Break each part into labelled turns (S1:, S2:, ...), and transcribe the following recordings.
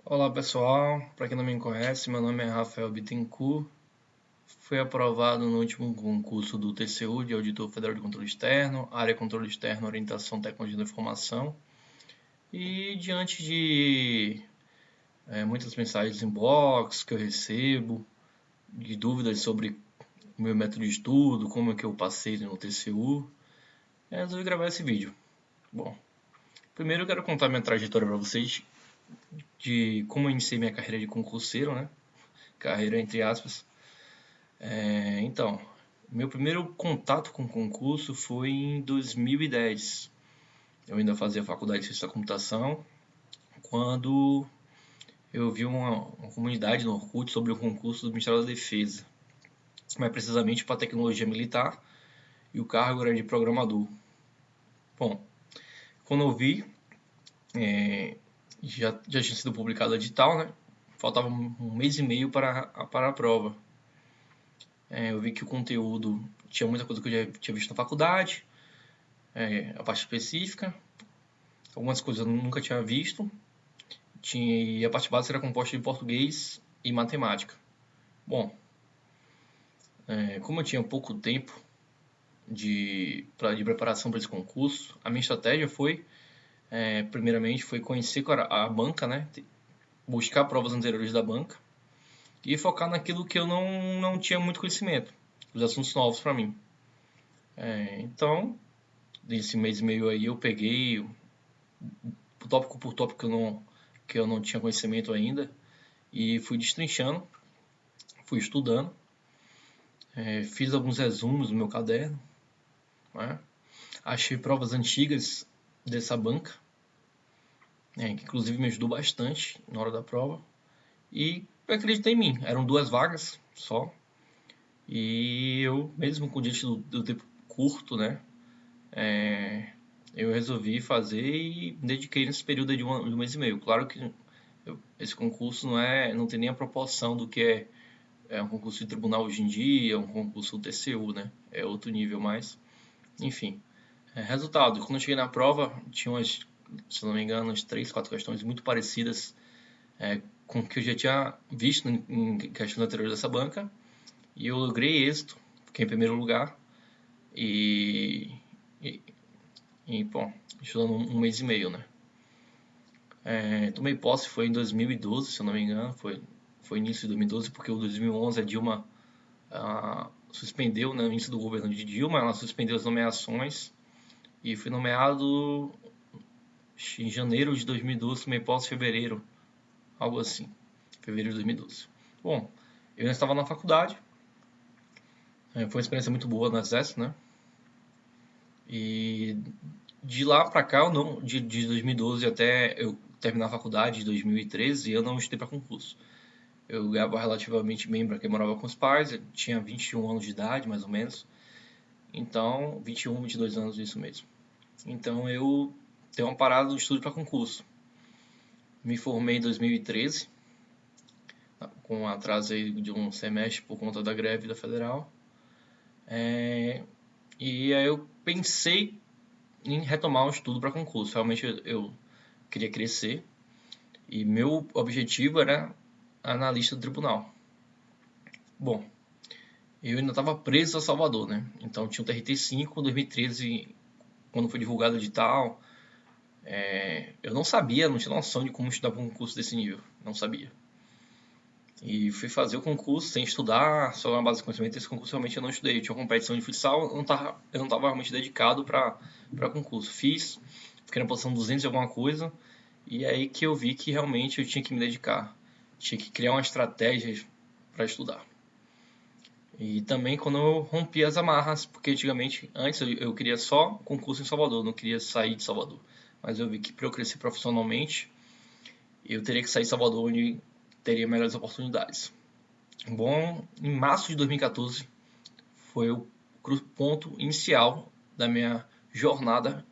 S1: Olá pessoal, para quem não me conhece, meu nome é Rafael Bittencourt. Fui aprovado no último concurso do TCU, de Auditor Federal de Controle Externo, área Controle Externo, Orientação Tecnologia da Informação. E diante de muitas mensagens inbox que eu recebo, de dúvidas sobre o meu método de estudo, como é que eu passei no TCU, eu resolvi gravar esse vídeo. Bom, primeiro eu quero contar minha trajetória para vocês de como eu iniciei minha carreira de concurseiro, né? Carreira entre aspas. Então, meu primeiro contato com concurso foi em 2010. Eu ainda fazia faculdade de ciência da computação, quando eu vi uma comunidade no Orkut sobre o concurso do Ministério da Defesa, mais precisamente para tecnologia militar, e o cargo era de programador. Bom, quando eu vi, já tinha sido publicado o edital, né? Faltava um mês e meio para a prova. Eu vi que o conteúdo tinha muita coisa que eu já tinha visto na faculdade, a parte específica, algumas coisas eu nunca tinha visto. E a parte básica era composta de português e matemática. Bom, como eu tinha pouco tempo de preparação para esse concurso, a minha estratégia foi, primeiramente, foi conhecer a banca, né? Buscar provas anteriores da banca e focar naquilo que eu não tinha muito conhecimento, os assuntos novos para mim. Então, nesse mês e meio aí, eu peguei tópico por tópico que eu não tinha conhecimento ainda e fui destrinchando, fui estudando, fiz alguns resumos no meu caderno, né? Achei provas antigas dessa banca, que inclusive me ajudou bastante na hora da prova, e eu acreditei em mim. Eram duas vagas só, e eu, mesmo com diante do tempo curto, né, eu resolvi fazer e me dediquei nesse período de um mês e meio. Claro que esse concurso não tem nem a proporção do que é um concurso de tribunal hoje em dia, um concurso TCU, né? É outro nível, mas enfim. Resultado, quando eu cheguei na prova, tinha umas, se não me engano, umas 3, 4 questões muito parecidas com o que eu já tinha visto em questões anteriores dessa banca, e eu logrei êxito, fiquei em primeiro lugar, e, e, bom, estudando um mês e meio, né? Tomei posse foi em 2012, se eu não me engano, foi início de 2012, porque o 2011 a Dilma suspendeu, né, no início do governo de Dilma, ela suspendeu as nomeações e fui nomeado em janeiro de 2012, tomei posse em fevereiro, algo assim, fevereiro de 2012. Bom, eu ainda estava na faculdade, foi uma experiência muito boa no Exército, né? E de lá pra cá, eu não, de 2012 até eu terminar a faculdade, de 2013, eu não estudei para concurso. Eu ganhava relativamente bem para quem morava com os pais, eu tinha 21 anos de idade, mais ou menos. Então, 21, 22 anos, isso mesmo. Então, eu tenho uma parada do estudo para concurso. Me formei em 2013, com um atraso aí de um semestre por conta da greve da Federal. E aí eu pensei em retomar o estudo para concurso. Realmente eu queria crescer e meu objetivo era analista do tribunal. Bom, eu ainda estava preso a Salvador, né? Então tinha o TRT-5 em 2013, quando foi divulgado o edital. Eu não sabia, não tinha noção de como estudar para um concurso desse nível. Não sabia. E fui fazer o concurso sem estudar, só na base de conhecimento. Esse concurso realmente eu não estudei. Eu tinha uma competição de futsal, eu não estava realmente dedicado para concurso. Fiz, fiquei na posição 200 e alguma coisa, e é aí que eu vi que realmente eu tinha que me dedicar. Tinha que criar uma estratégia para estudar. E também quando eu rompi as amarras, porque antigamente, antes eu queria só concurso em Salvador, não queria sair de Salvador. Mas eu vi que para eu crescer profissionalmente, eu teria que sair de Salvador, onde teria melhores oportunidades. Bom, em março de 2014 foi o ponto inicial da minha jornada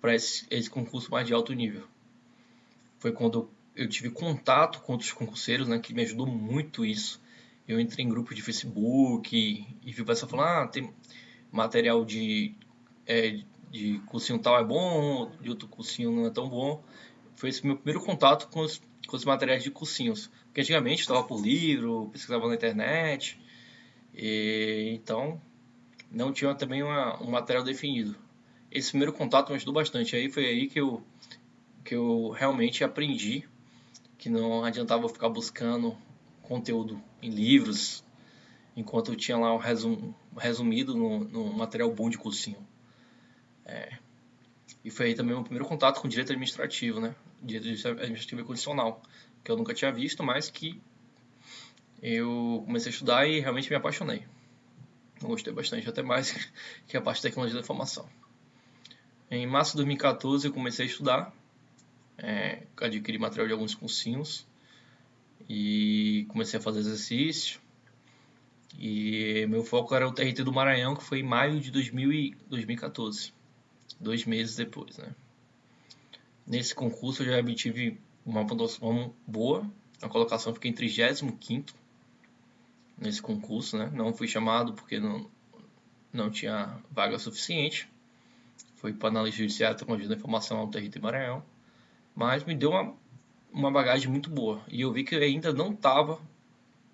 S1: para esse concurso mais de alto nível. Foi quando eu tive contato com outros concurseiros, né, que me ajudou muito isso. Eu entrei em grupo de Facebook e vi o pessoal falando, tem material de cursinho tal é bom, de outro cursinho não é tão bom. foi esse meu primeiro contato com os materiais de cursinhos. Porque antigamente estava por livro, pesquisava na internet, então não tinha também um material definido. Esse primeiro contato me ajudou bastante. Aí foi aí que eu realmente aprendi que não adiantava eu ficar buscando conteúdo em livros, enquanto eu tinha lá resumido no material bom de cursinho. E foi aí também o meu primeiro contato com direito administrativo, né? Direito administrativo e constitucional, que eu nunca tinha visto, mas que eu comecei a estudar e realmente me apaixonei. Eu gostei bastante, até mais que a parte de tecnologia da informação. Em março de 2014 eu comecei a estudar, adquiri material de alguns cursinhos e comecei a fazer exercício. E meu foco era o TRT do Maranhão, que foi em maio de 2014, 2 meses depois, né? Nesse concurso eu já obtive uma pontuação boa, a colocação fiquei em 35º nesse concurso, né? Não fui chamado porque não tinha vaga suficiente. Foi para analista judiciário e tecnologia da informação ao TRT Maranhão, mas me deu uma bagagem muito boa e eu vi que eu ainda não estava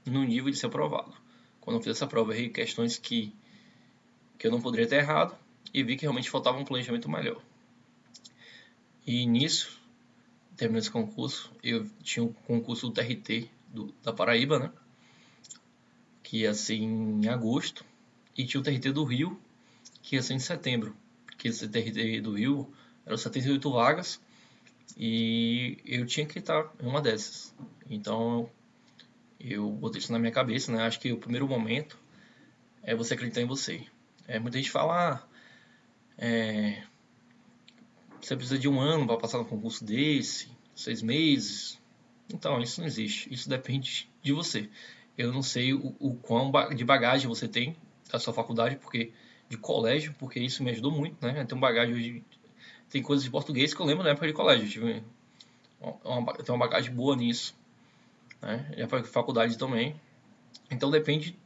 S1: no nível de ser aprovado. Quando eu fiz essa prova, eu errei questões que eu não poderia ter errado e vi que realmente faltava um planejamento melhor. E nisso, terminando esse concurso, eu tinha um concurso do TRT da Paraíba, né? Que ia ser em agosto, e tinha o TRT do Rio, que ia ser em setembro. Porque esse TRT do Rio eram 78 vagas e eu tinha que estar em uma dessas. Então eu botei isso na minha cabeça, né? Acho que o primeiro momento é você acreditar em você. Muita gente fala, você precisa de 1 ano para passar no concurso desse, 6 meses. Então, isso não existe. Isso depende de você. Eu não sei o quão de bagagem você tem da sua faculdade, de colégio, porque isso me ajudou muito, né? Eu tenho bagagem hoje, tem coisas de português que eu lembro na época de colégio. Eu tive tenho uma bagagem boa nisso, né? E a faculdade também. Então depende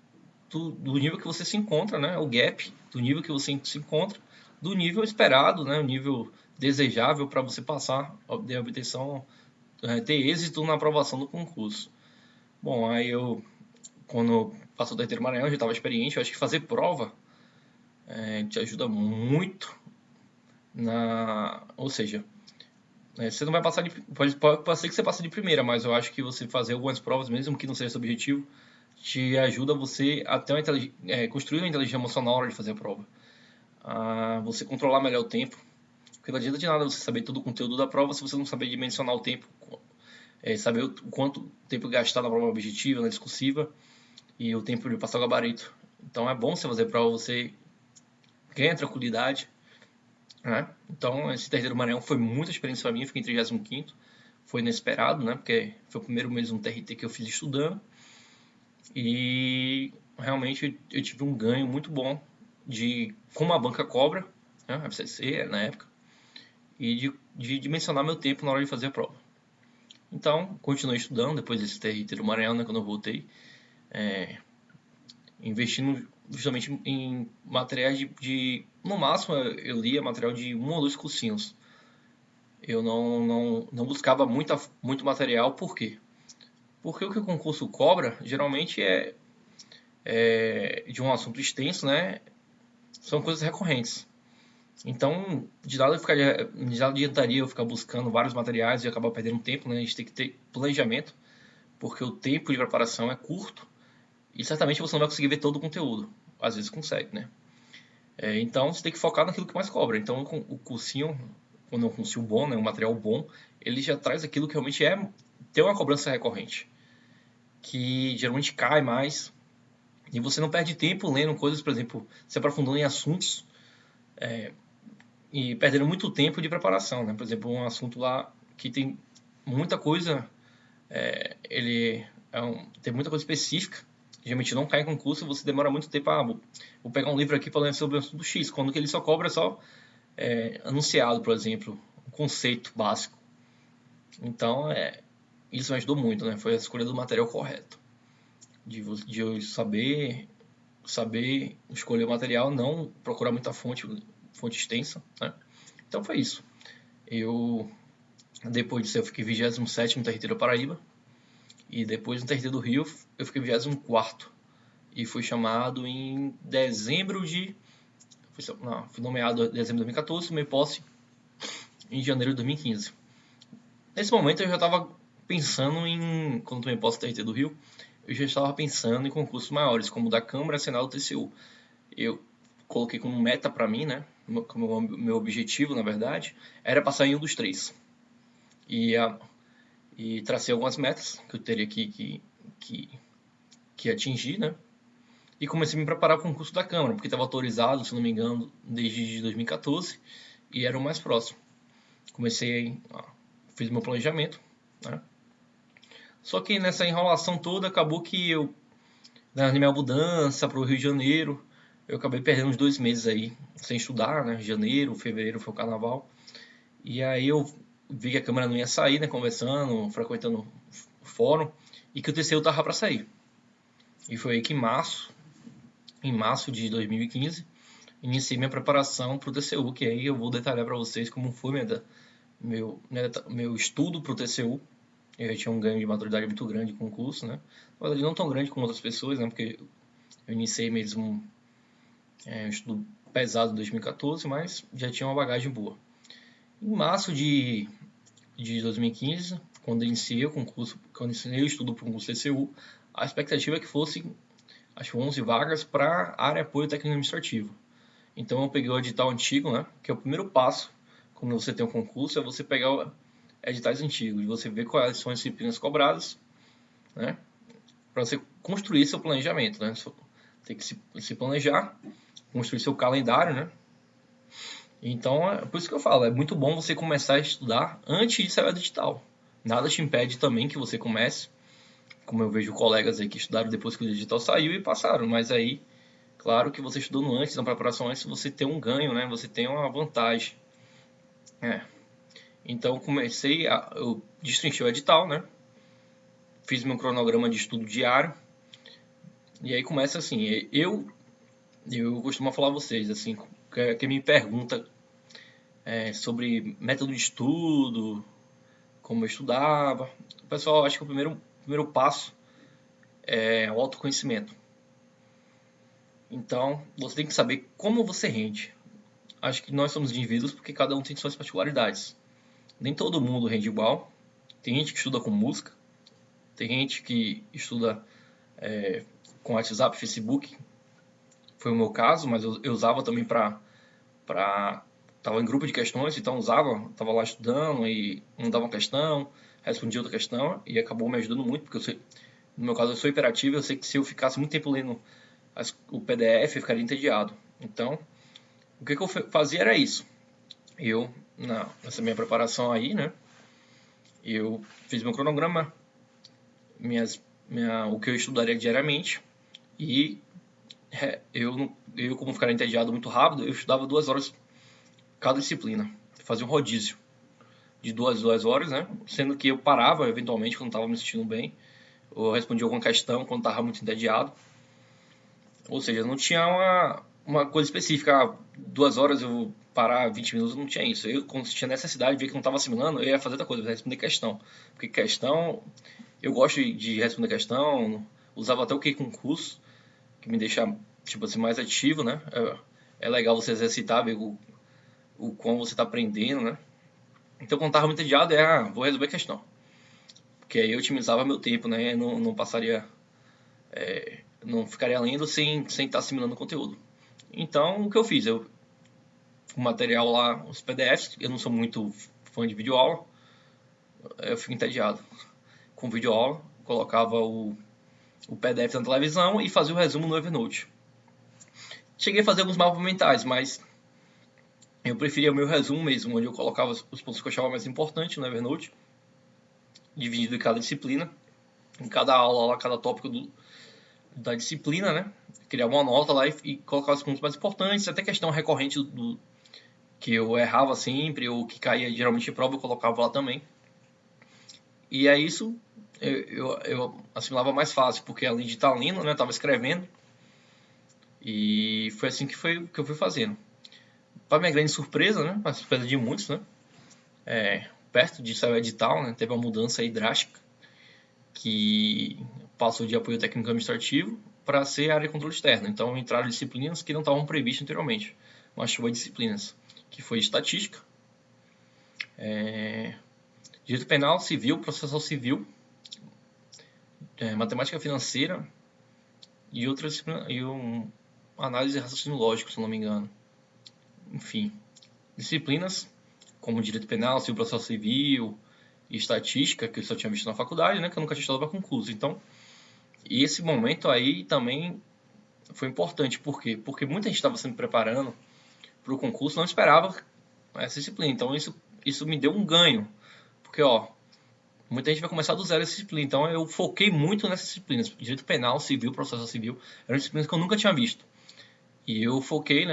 S1: do nível que você se encontra, né? O gap do nível que você se encontra, do nível esperado, né? O nível desejável para você passar de obtenção, ter êxito na aprovação do concurso. Bom, aí quando eu passou o terceiro Maranhão, eu já estava experiente. Eu acho que fazer prova te ajuda muito ou seja, você não vai passar pode ser que você passe de primeira, mas eu acho que você fazer algumas provas, mesmo que não seja seu objetivo, te ajuda você a ter construir uma inteligência emocional na hora de fazer a prova. Você controlar melhor o tempo. Porque não adianta de nada você saber todo o conteúdo da prova se você não saber dimensionar o tempo, saber o quanto tempo gastar na prova objetiva, na discursiva e o tempo de passar o gabarito. Então é bom você fazer prova, você ganha tranquilidade, né? Então esse terceiro Maranhão foi muita experiência para mim, fiquei em 35º, foi inesperado, né? Porque foi o primeiro mês um TRT que eu fiz estudando e realmente eu tive um ganho muito bom de como a banca cobra, né? A FCC na época, e de dimensionar meu tempo na hora de fazer a prova. Então, continuei estudando depois desse TRT do Maranhão, né, quando eu voltei, investindo justamente em materiais no máximo eu lia material de 1 ou 2 cursinhos. Eu não buscava muito material, por quê? Porque o que o concurso cobra geralmente de um assunto extenso, né? São coisas recorrentes. Então, de nada adiantaria eu ficar buscando vários materiais e acabar perdendo tempo, né? A gente tem que ter planejamento, porque o tempo de preparação é curto e certamente você não vai conseguir ver todo o conteúdo. Às vezes consegue, né? Então, você tem que focar naquilo que mais cobra. Então, o cursinho, quando é um cursinho bom, né? Um material bom, ele já traz aquilo que realmente tem uma cobrança recorrente, que geralmente cai mais e você não perde tempo lendo coisas, por exemplo, se aprofundando em assuntos e perdendo muito tempo de preparação, né? Por exemplo, um assunto lá que tem muita coisa, tem muita coisa específica, geralmente não cai em concurso, você demora muito tempo, vou pegar um livro aqui falando sobre o assunto X, quando que ele só cobra só anunciado, por exemplo, um conceito básico. Então, isso me ajudou muito, né? Foi a escolha do material correto, de eu saber escolher o material, não procurar muita fonte extensa, né? Então foi isso. Eu Depois disso eu fiquei 27º no Territeiro da Paraíba. E depois no Territeiro do Rio eu fiquei 24º. E fui chamado em dezembro de... fui nomeado em dezembro de 2014, tomei posse em janeiro de 2015. Nesse momento eu já estava pensando em... Quando tomei posse do Territeiro do Rio, eu já estava pensando em concursos maiores, como o da Câmara, Senado e TCU. Eu coloquei como meta para mim, né? Como meu objetivo, na verdade, era passar em um dos três. E tracei algumas metas que eu teria que atingir, né? E comecei a me preparar para o concurso da Câmara, porque estava autorizado, se não me engano, desde 2014 e era o mais próximo. Fiz meu planejamento, né? Só que nessa enrolação toda acabou que eu, na minha mudança para o Rio de Janeiro, eu acabei perdendo uns 2 meses aí sem estudar, né? Janeiro, fevereiro foi o carnaval. E aí eu vi que a Câmara não ia sair, né? Conversando, frequentando o fórum, e que o TCU tava para sair. E foi aí que em março de 2015, iniciei minha preparação para o TCU, que aí eu vou detalhar para vocês como foi meu estudo para o TCU. Eu já tinha um ganho de maturidade muito grande com o curso, né? Na verdade, não tão grande como outras pessoas, né? Porque eu iniciei mesmo um estudo pesado em 2014, mas já tinha uma bagagem boa. Em março de 2015, quando eu iniciei o concurso, quando eu iniciei o estudo para o concurso TCU, a expectativa é que fosse, acho que 11 vagas para a área apoio técnico administrativo. Então eu peguei o edital antigo, né, que é o primeiro passo quando você tem um concurso, é você pegar editais antigos, você ver quais são as disciplinas cobradas, né, para você construir seu planejamento, né, você tem que se planejar, construir seu calendário, né. Então é por isso que eu falo, é muito bom você começar a estudar antes de sair o edital. Nada te impede também que você comece, como eu vejo colegas aí que estudaram depois que o edital saiu e passaram, mas aí, claro que você estudando antes, na preparação antes, você tem um ganho, né? Você tem uma vantagem. Então eu destrinchei o edital, né? Fiz meu cronograma de estudo diário. E aí começa assim, eu costumo falar a vocês, assim, que me pergunta sobre método de estudo, como eu estudava. O pessoal acha que o primeiro passo é o autoconhecimento. Então, você tem que saber como você rende. Acho que nós somos indivíduos porque cada um tem suas particularidades. Nem todo mundo rende igual. Tem gente que estuda com música, tem gente que estuda com WhatsApp, Facebook. Foi o meu caso, mas eu usava também para tava em grupo de questões, então tava lá estudando e mandava uma questão, respondia outra questão e acabou me ajudando muito, porque no meu caso eu sou hiperativo, eu sei que se eu ficasse muito tempo lendo o PDF eu ficaria entediado. Então, o que eu fazia era isso. Nessa minha preparação aí, né, eu fiz meu cronograma, o que eu estudaria diariamente e eu como ficaria entediado muito rápido, eu estudava 2 horas cada disciplina, fazia um rodízio de 2 horas, né? Sendo que eu parava eventualmente quando estava me sentindo bem, ou respondia alguma questão quando estava muito entediado. Ou seja, não tinha uma coisa específica, 2 horas eu vou parar 20 minutos, não tinha isso. Eu, quando tinha necessidade de ver que não estava assimilando, eu ia fazer outra coisa, eu ia responder questão. Porque questão, eu gosto de responder questão, usava até o que concurso, que me deixa, tipo assim, mais ativo, né? É legal você exercitar, ver o quão você está aprendendo, né? Então, quando estava muito entediado, vou resolver a questão. Porque aí eu otimizava meu tempo, né? Não passaria, não ficaria lendo sem estar assimilando o conteúdo. Então, o que eu fiz? O material lá, os PDFs, eu não sou muito fã de videoaula, eu fico entediado. Com videoaula, colocava o PDF na televisão e fazia o resumo no Evernote. Cheguei a fazer alguns mapas mentais, mas eu preferia o meu resumo mesmo, onde eu colocava os pontos que eu achava mais importantes no Evernote, dividido em cada disciplina, em cada aula, lá, cada tópico da disciplina, né? Criava uma nota lá e colocava os pontos mais importantes, até questão recorrente que eu errava sempre, ou que caía geralmente em prova, eu colocava lá também. E aí isso eu assimilava mais fácil, porque além de estar lendo, né, eu estava escrevendo. E foi assim que eu fui fazendo. Para minha grande surpresa, né, a surpresa de muitos, né, perto de sair o edital, né, teve uma mudança aí drástica, que passou de apoio técnico administrativo para ser área de controle externo. Então entraram disciplinas que não estavam previstas anteriormente, uma chuva de disciplinas, que foi estatística, direito penal, civil, processual civil, matemática financeira e outra disciplina, análise de raciocínio lógico, se não me engano. Enfim, disciplinas como direito penal, civil, processual civil e estatística, que eu só tinha visto na faculdade, né, que eu nunca tinha estudado para concurso. Então, esse momento aí também foi importante. Por quê? Porque muita gente estava se preparando para o concurso, não esperava essa disciplina. Então, isso me deu um ganho. Porque, muita gente vai começar do zero essa disciplina. Então, eu foquei muito nessas disciplinas. Direito penal, civil, processual civil. Eram disciplinas que eu nunca tinha visto. E eu foquei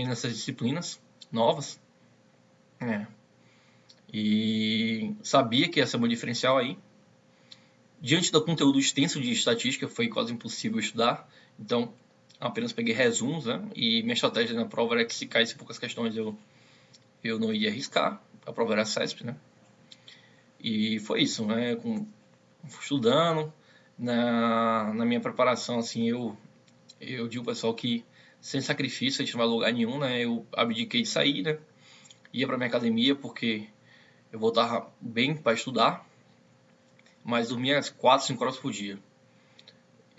S1: nessas disciplinas novas. E sabia que ia ser meu diferencial aí. Diante do conteúdo extenso de estatística, foi quase impossível estudar. Então, apenas peguei resumos, né? E minha estratégia na prova era que se caísse poucas questões, eu não ia arriscar. A prova era CESP, né? E foi isso, né? Estudando, na minha preparação, assim, eu digo ao pessoal que sem sacrifício a gente não vai a lugar nenhum, né? Eu abdiquei de sair, né? Ia para minha academia porque eu voltava bem para estudar, mas dormia 4, 5 horas por dia.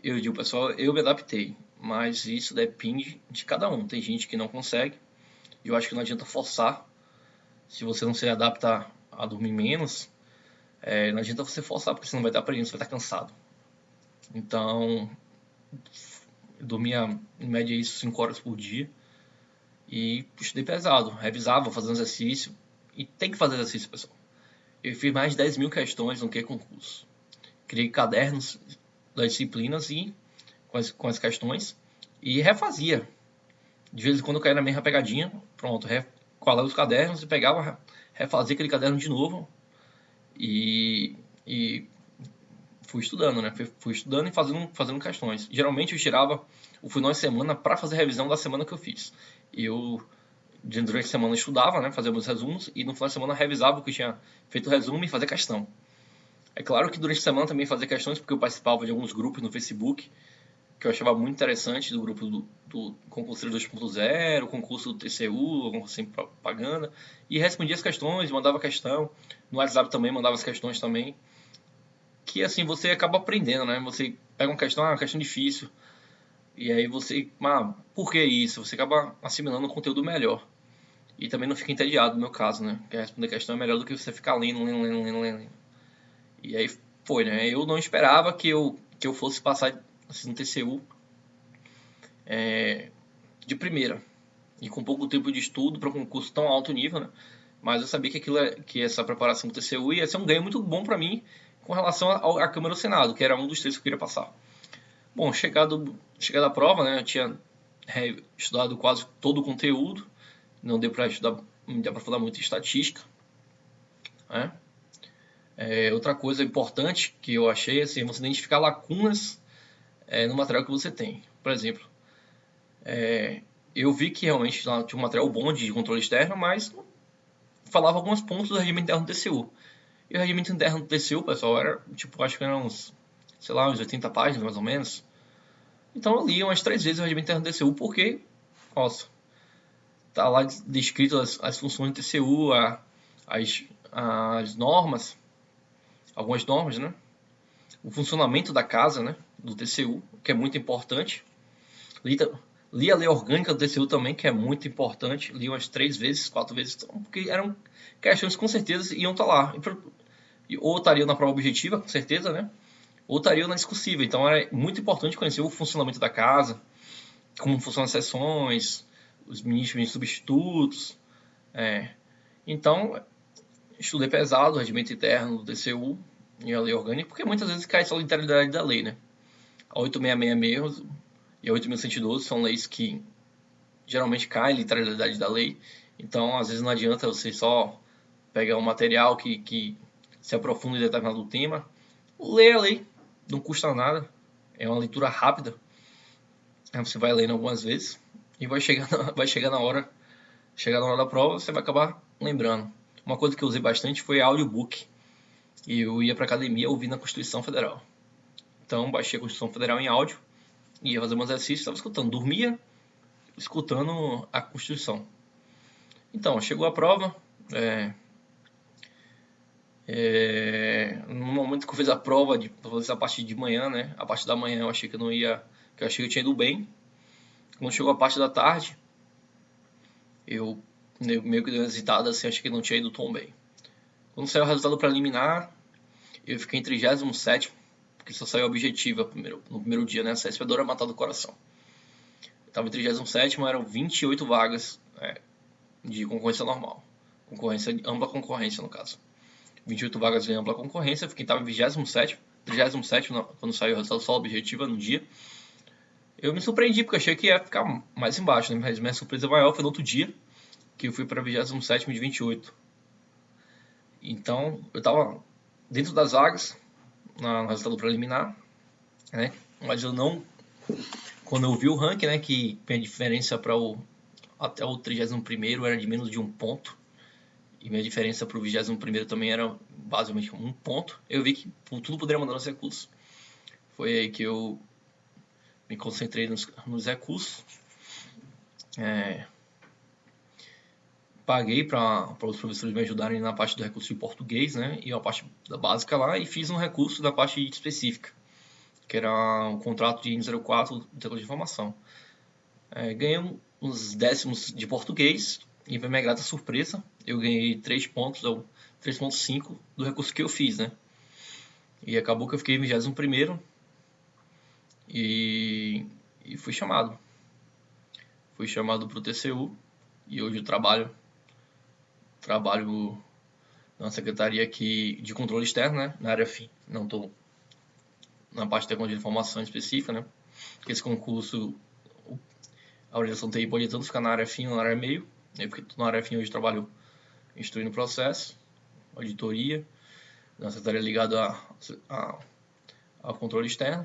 S1: Eu digo, pessoal, eu me adaptei, mas isso depende de cada um. Tem gente que não consegue, e eu acho que não adianta forçar. Se você não se adapta a dormir menos, não adianta você forçar, porque você não vai estar aprendendo, você vai estar cansado. Então, eu dormia em média isso 5 horas por dia, e estudei pesado, revisava, fazendo exercício, e tem que fazer exercício, pessoal. Eu fiz mais de 10 mil questões no que concurso. Criei cadernos das disciplinas e com as questões e refazia. De vez em quando eu caía na mesma pegadinha, pronto, colava os cadernos e pegava, refazia aquele caderno de novo e fui estudando, né? Fui estudando e fazendo questões. Geralmente eu tirava o final de semana para fazer revisão da semana que eu fiz. Durante a semana eu estudava, né? Fazia meus resumos e no final de semana eu revisava o que eu tinha feito o resumo e fazia questão. É claro que durante a semana também fazia questões porque eu participava de alguns grupos no Facebook que eu achava muito interessante, do grupo do concurseiro 2.0, o concurso do TCU, o concurso sem propaganda, e respondia as questões, mandava questão. No WhatsApp também mandava as questões também. Que assim você acaba aprendendo, né? Você pega uma questão difícil, e aí você, por que isso? Você acaba assimilando um conteúdo melhor. E também não fica entediado no meu caso, né? Porque responder questão é melhor do que você ficar lendo. E aí foi, né? Eu não esperava que eu fosse passar assim, no TCU de primeira. E com pouco tempo de estudo para um concurso tão alto nível, né? Mas eu sabia que essa preparação do TCU ia ser um ganho muito bom para mim com relação à Câmara do Senado, que era um dos 3 que eu queria passar. Bom, chegada a prova, né? Eu tinha estudado quase todo o conteúdo, não deu para me aprofundar muito em estatística, né? Outra coisa importante que eu achei assim, é você identificar lacunas no material que você tem. Por exemplo, eu vi que realmente tinha um material bom de controle externo, mas falava alguns pontos do regimento interno do TCU. E o regimento interno do TCU, pessoal, era acho que eram uns 80 páginas mais ou menos. Então eu li umas 3 vezes o regimento interno do TCU, porque, tá lá descrito as funções do TCU, as normas, algumas normas, né? O funcionamento da casa, né? Do TCU, que é muito importante. Li a lei orgânica do TCU também, que é muito importante. Li umas 3 vezes, 4 vezes, porque eram questões que com certeza iam estar lá. Ou estariam na prova objetiva, com certeza, né? Ou estariam na discursiva. Então era muito importante conhecer o funcionamento da casa, como funcionam as sessões, os ministros e substitutos. Então, estudei pesado o regimento interno do TCU e a lei orgânica, porque muitas vezes cai só a literalidade da lei, né? A 8666 e a 8.112 são leis que geralmente caem a literalidade da lei. Então, às vezes não adianta você só pegar um material que se aprofunda em determinado tema. Ler a lei, não custa nada. É uma leitura rápida. Você vai lendo algumas vezes e vai chegar na hora da prova, você vai acabar lembrando. Uma coisa que eu usei bastante foi audiobook. E eu ia para academia ouvindo a Constituição Federal. Então, baixei a Constituição Federal em áudio, ia fazer um exercício, estava escutando, dormia escutando a Constituição. Então, chegou a prova. No momento que eu fiz a prova, a partir de manhã, né? A parte da manhã eu achei que eu não ia, que eu achei que eu tinha ido bem. Quando chegou a parte da tarde, eu meio que dei uma hesitada, assim, achei que não tinha ido tão bem. Quando saiu o resultado preliminar, eu fiquei em 37º, porque só saiu a objetiva no primeiro dia, né? A CESP matar do coração. Eu estava em 37º, eram 28 vagas de concorrência normal. Ampla concorrência, no caso. 28 vagas em ampla concorrência, eu estava em 27º, 37º, quando saiu o resultado só objetiva no dia. Eu me surpreendi, porque achei que ia ficar mais embaixo, né? Mas minha surpresa maior foi no outro dia, que eu fui para 27º de 28. Então, eu estava dentro das vagas, no resultado preliminar, né? Mas eu não... Quando eu vi o ranking, né, que a diferença até o 31º era de menos de 1 ponto, e minha diferença para o 21º também era basicamente 1 ponto, eu vi que tudo poderia mandar nos recursos. Foi aí que eu me concentrei nos recursos. Paguei para os professores me ajudarem na parte do recurso de português, né, e a parte da básica lá, e fiz um recurso da parte específica, que era um contrato de 04 de tecnologia de informação. Ganhei uns décimos de português, e para minha grata surpresa, eu ganhei 3 pontos, ou 3.5 do recurso que eu fiz, né? E acabou que eu fiquei em 21º e fui chamado. Fui chamado para o TCU e hoje eu trabalho na secretaria aqui de controle externo, né? Na área FII. Não estou na parte de tecnologia de informação específica, né? Porque esse concurso, a organização TI pode tanto ficar na área FII ou na área meio. Porque estou na área FII hoje trabalho instruindo o processo, auditoria, na secretaria ligada ao controle externo.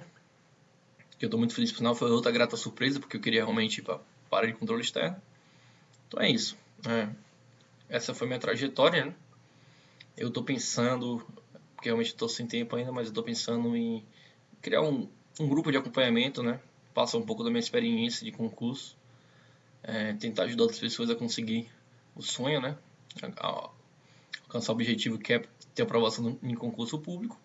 S1: Que eu estou muito feliz, por sinal foi outra grata surpresa, porque eu queria realmente ir para a área de controle externo. Então é isso. Essa foi minha trajetória, né? Eu estou pensando, porque realmente estou sem tempo ainda, mas eu estou pensando em criar um grupo de acompanhamento, né? Passar um pouco da minha experiência de concurso, tentar ajudar outras pessoas a conseguir o sonho, né? A alcançar o objetivo que é ter aprovação em concurso público,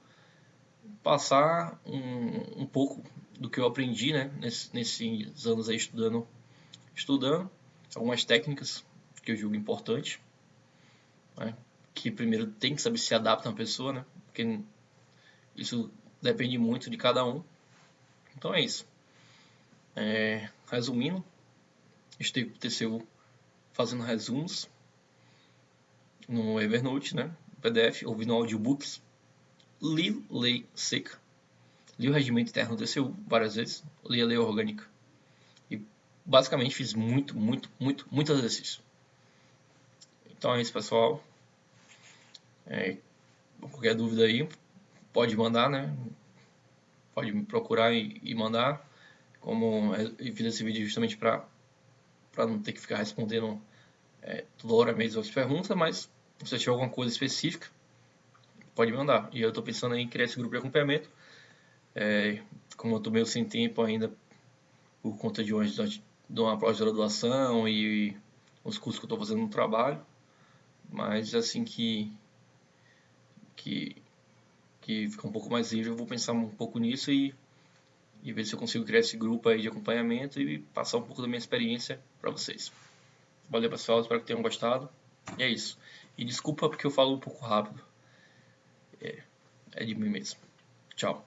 S1: passar um pouco do que eu aprendi, né? Nesses anos aí estudando algumas técnicas que eu julgo importante, né? Que primeiro tem que saber se adapta a uma pessoa, né? Porque isso depende muito de cada um. Então é isso. Resumindo, estive com o TCU fazendo resumos no Evernote, né? PDF, ouvindo audiobooks, li lei seca, li o regimento interno do TCU várias vezes, li a lei orgânica e basicamente fiz muito exercício. Então é isso, pessoal. Qualquer dúvida aí, pode mandar, né? Pode me procurar e mandar. Como eu fiz esse vídeo justamente para não ter que ficar respondendo toda hora mesmo as perguntas, mas se você tiver alguma coisa específica, pode mandar. E eu estou pensando em criar esse grupo de acompanhamento. Como eu estou meio sem tempo ainda por conta de uma pós-graduação e os cursos que eu estou fazendo no trabalho, mas assim que fica um pouco mais livre, eu vou pensar um pouco nisso e ver se eu consigo criar esse grupo aí de acompanhamento e passar um pouco da minha experiência para vocês. Valeu, pessoal, espero que tenham gostado. E é isso. E desculpa porque eu falo um pouco rápido. É de mim mesmo. Tchau.